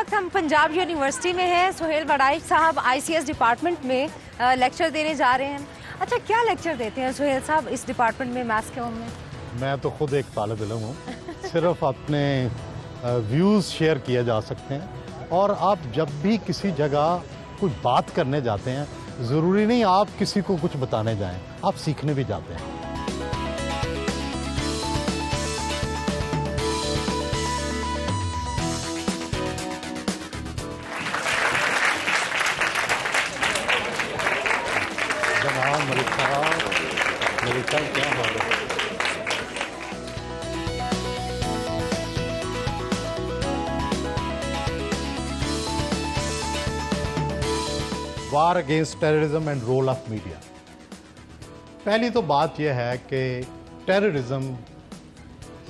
वक्त हम पंजाब यूनिवर्सिटी में हैं। सुहेल वड़ाई साहब ICS डिपार्टमेंट में लेक्चर देने जा रहे हैं। अच्छा, क्या लेक्चर देते हैं सुहेल साहब इस डिपार्टमेंट में, मैथ्स के में? मैं तो खुद एक तालिब इल्म हूँ। सिर्फ अपने व्यूज़ शेयर किए जा सकते हैं, और आप जब भी किसी जगह कुछ बात करने जाते हैं, ज़रूरी नहीं आप किसी को कुछ बताने जाएं, आप सीखने भी जाते हैं। क्या हाल है? War against terrorism and role of media. पहली तो बात यह है कि टेररिज्म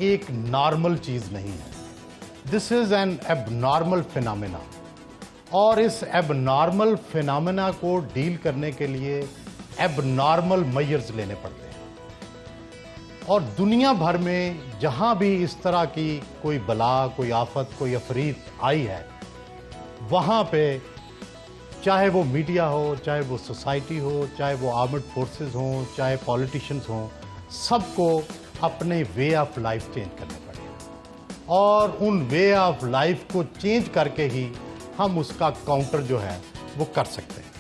एक नॉर्मल चीज नहीं है। This is an abnormal phenomena, और इस एबनॉर्मल फिनोमेना को डील करने के लिए एबनॉर्मल मेजर्स लेने पड़ते हैं। और दुनिया भर में जहां भी इस तरह की कोई बला, कोई आफत, कोई अफरीत आई है, वहां पे चाहे वो मीडिया हो, चाहे वो सोसाइटी हो, चाहे वो आर्मड फोर्सेस हों, चाहे पॉलिटिशियंस हों, सबको अपने वे ऑफ लाइफ चेंज करने पड़े। और उन वे ऑफ लाइफ को चेंज करके ही हम उसका काउंटर जो है वो कर सकते हैं।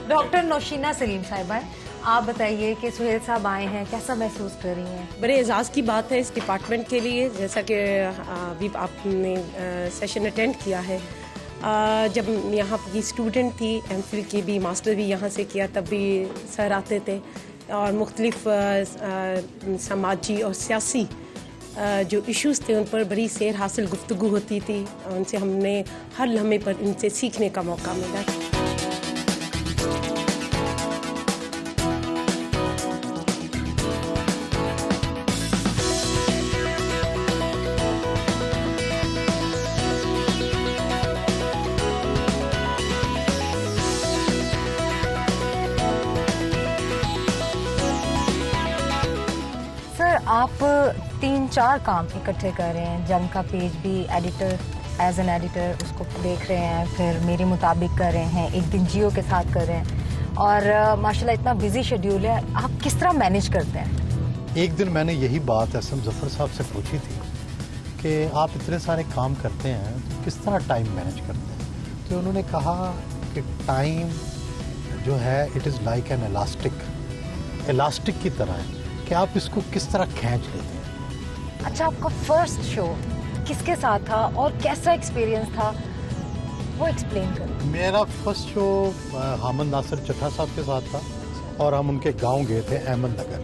डॉक्टर नौशीना सलीम साहिबा, आप बताइए कि सुहेल साहब आए हैं, कैसा महसूस कर रही हैं? बड़े एजाज़ की बात है इस डिपार्टमेंट के लिए, जैसा कि अभी आपने सेशन अटेंड किया है। जब यहाँ की स्टूडेंट थी, MPhil की भी, मास्टर भी यहाँ से किया, तब भी सर आते थे और मुख्तलिफ समाजी और सियासी जो इश्यूज़ थे उन पर बड़ी सैर हासिल गुफ्तगू होती थी। उनसे हमने हर लम्हे पर इनसे सीखने का मौका मिला। आप 3-4 काम इकट्ठे कर रहे हैं। जंग का पेज भी एडिटर, एज एन एडिटर उसको देख रहे हैं, फिर मेरे मुताबिक कर रहे हैं, एक दिन जियो के साथ कर रहे हैं, और माशाल्लाह इतना बिजी शेड्यूल है, आप किस तरह मैनेज करते हैं? एक दिन मैंने यही बात SM जफर साहब से पूछी थी कि आप इतने सारे काम करते हैं तो किस तरह टाइम मैनेज करते हैं। तो उन्होंने कहा कि टाइम जो है it is like an elastic की तरह है कि आप इसको किस तरह खींच लेते हैं। अच्छा, आपका फर्स्ट शो किसके साथ था और कैसा एक्सपीरियंस था, वो एक्सप्लेन करें। मेरा फर्स्ट शो हामिद नासिर चट्टा साहब के साथ था, और हम उनके गांव गए थे, अहमदनगर।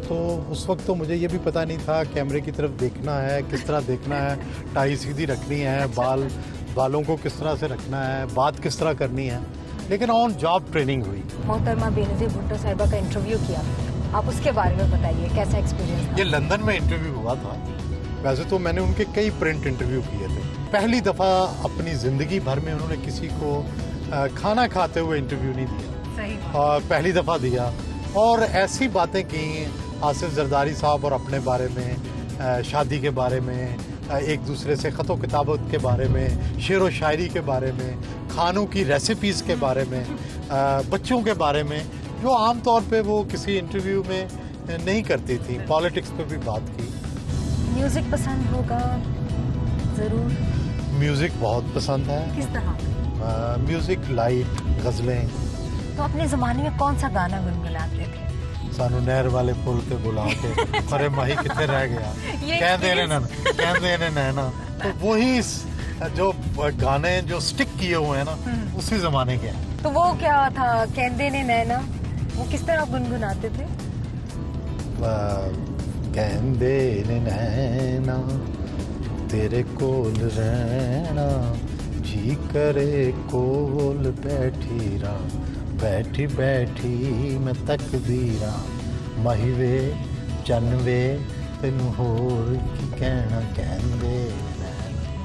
तो उस वक्त तो मुझे ये भी पता नहीं था कैमरे की तरफ देखना है, किस तरह देखना है, टाई सीधी रखनी है, बालों को किस तरह से रखना है, बात किस तरह करनी है, लेकिन ऑन जॉब ट्रेनिंग हुई। मोहतरमा बेनज़ीर भुट्टो साहिबा का इंटरव्यू किया, आप उसके बारे में बताइए, कैसा एक्सपीरियंस था? ये लंदन में इंटरव्यू हुआ था। वैसे तो मैंने उनके कई प्रिंट इंटरव्यू किए थे। पहली दफ़ा अपनी ज़िंदगी भर में उन्होंने किसी को खाना खाते हुए इंटरव्यू नहीं दिया। सही बात। और पहली दफ़ा दिया, और ऐसी बातें की आसिफ जरदारी साहब और अपने बारे में, शादी के बारे में, एक दूसरे से ख़तो किताबत के बारे में, शेर व शायरी के बारे में, खानों की रेसिपीज़ के बारे में, बच्चों के बारे में, जो आम तौर पे वो किसी इंटरव्यू में नहीं करती थी। पॉलिटिक्स पे भी बात की। म्यूजिक पसंद होगा ज़रूर। म्यूज़िक बहुत पसंद है। किस तरह? म्यूज़िक, लाइट, गज़लें। तो अपने ज़माने में कौन सा गाना गुनगुनाते थे? सानू नहर वाले पुल पे बुला के अरे माही कितने रह गया, कह देने नैना। तो वही जो गाने जो स्टिक किए हुए हैं ना, उसी जमाने के हैं। तो वो क्या था, कहंदे ने नैना, वो किस तरह गुनगुनाते थे? कहंदे ने नैना तेरे कोल रहना, जी करे कोल बैठी रा, बैठी बैठी मैं तकदीरा, महिवे चनवे तेनू होर की कहना कहंदे।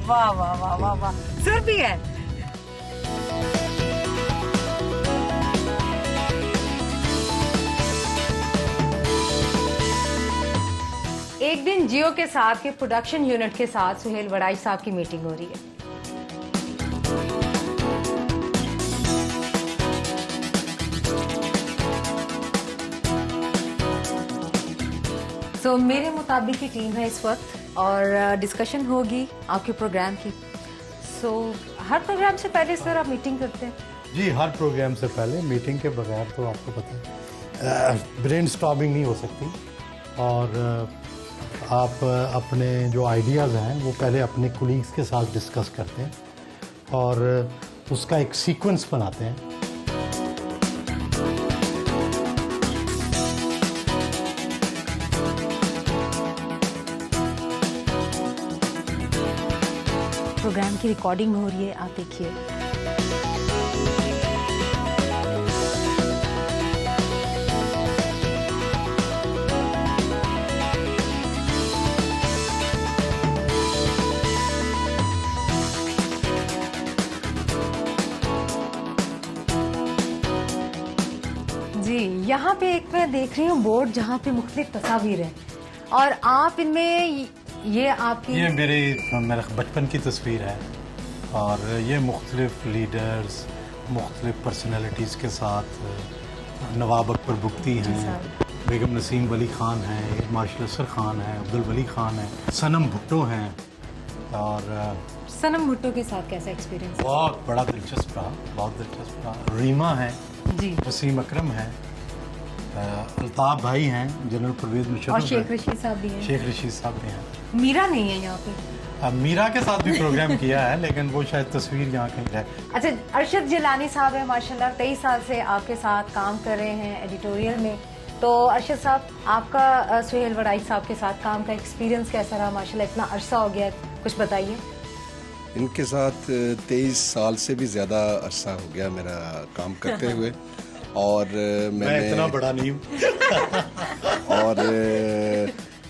वाह वाह वाह वाह वाह, सुर भी है। जियो के साथ के प्रोडक्शन यूनिट के साथ सुहेल वड़ाई साहब की मीटिंग हो रही है। तो मेरे मुताबिक की टीम है इस वक्त और डिस्कशन होगी आपके प्रोग्राम की। सो हर प्रोग्राम से पहले सर आप मीटिंग करते हैं? जी, हर प्रोग्राम से पहले मीटिंग के बगैर तो आपको पता है ब्रेन स्टॉर्मिंग नहीं हो सकती। और आप अपने जो आइडियाज़ हैं वो पहले अपने कोलीग्स के साथ डिस्कस करते हैं और उसका एक सीक्वेंस बनाते हैं। प्रोग्राम की रिकॉर्डिंग हो रही है, आप देखिए। जी, यहाँ पे एक मैं देख रही हूँ बोर्ड जहाँ पे मुख्तलिफ तस्वीरें हैं और आप इनमें ये आपकी ये मेरे बचपन की तस्वीर है और ये मुख्तलिफ लीडर्स, मुख्तलिफ पर्सनैलिटीज़ के साथ नवाब अकबर बुख्ती हैं, बेगम नसीम वली ख़ान हैं, मार्शल असर ख़ान है, अब्दुल वली ख़ान है, सनम भुट्टो हैं। और सनम भुट्टो के साथ कैसा एक्सपीरियंस? बहुत बड़ा दिलचस्प रहा, बहुत दिलचस्प रहा। रीमा है जी, वसीम अकरम है, अल्ताफ भाई हैं, जनरल परवेज मुशर्रफ और शेख रशीद साहब भी हैं। शेख रशीद साहब भी हैं। मीरा नहीं है यहाँ पे? मीरा के साथ भी प्रोग्राम किया है लेकिन वो शायद तस्वीर यहाँ कहीं है। अच्छा, अरशद जिलानी साहब है माशाल्लाह, 23 साल से आपके साथ काम कर रहे हैं एडिटोरियल में। तो अरशद साहब, आपका सुहेल वड़ाई साहब के साथ काम का एक्सपीरियंस कैसा रहा? माशाल्लाह इतना अरसा हो गया, कुछ बताइए। इनके साथ 23 साल से भी ज़्यादा अरसा हो गया मेरा काम करते हुए और मैं इतना बड़ा नहीं हूँ और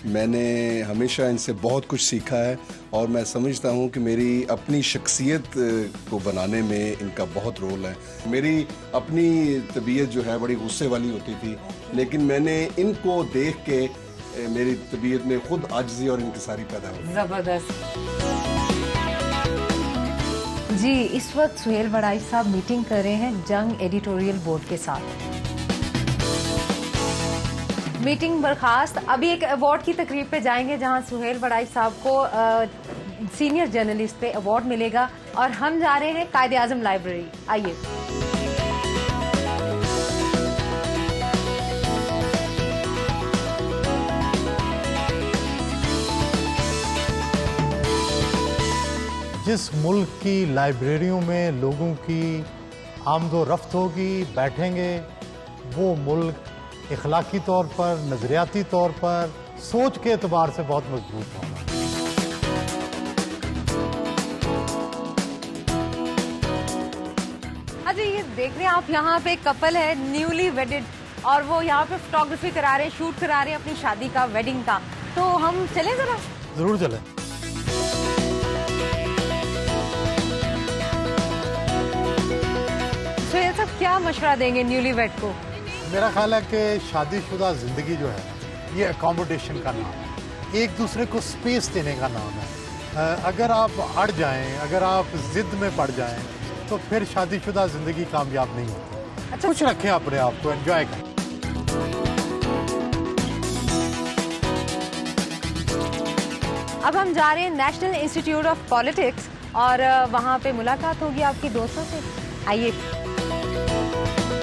मैंने हमेशा इनसे बहुत कुछ सीखा है और मैं समझता हूँ कि मेरी अपनी शख्सियत को बनाने में इनका बहुत रोल है। मेरी अपनी तबीयत जो है बड़ी गुस्से वाली होती थी, लेकिन मैंने इनको देख के मेरी तबीयत में खुद आजिज़ी और इंकिसारी पैदा हो गई। जबरदस्त जी। इस वक्त सुहेल वड़ाई साहब मीटिंग कर रहे हैं जंग एडिटोरियल बोर्ड के साथ। मीटिंग बर्खास्त। अभी एक अवार्ड की तकरीब पे जाएंगे जहां सुहेल वड़ाई साहब को सीनियर जर्नलिस्ट पे अवार्ड मिलेगा और हम जा रहे हैं कायदे आजम लाइब्रेरी। आइए। जिस मुल्क की लाइब्रेरियों में लोगों की आमदो रफ्त होगी, बैठेंगे, वो मुल्क इखलाकी तौर पर, नजरियाती तौर पर, सोच के एतबार से बहुत मजबूत होगा। अच्छा, ये देख रहे हैं आप, यहाँ पे एक कपल है न्यूली वेडेड और वो यहाँ पे फोटोग्राफी करा रहे हैं, शूट करा रहे हैं अपनी शादी का, वेडिंग का। तो हम चलें जरा? जरूर चलें। सुहेल साहब, क्या मशवरा देंगे न्यूली वेड को? मेरा ख्याल है कि शादीशुदा जिंदगी जो है ये अकोमोडेशन का नाम है, एक दूसरे को स्पेस देने का नाम है। अगर आप अड़ जाएं, अगर आप जिद में पड़ जाएं, तो फिर शादीशुदा जिंदगी कामयाब नहीं होती। अच्छा, कुछ रखें अपने आप को, एंजॉय करें। अब हम जा रहे हैं नेशनल इंस्टीट्यूट ऑफ पॉलिटिक्स और वहाँ पे मुलाकात होगी आपकी दोस्तों से। आइए।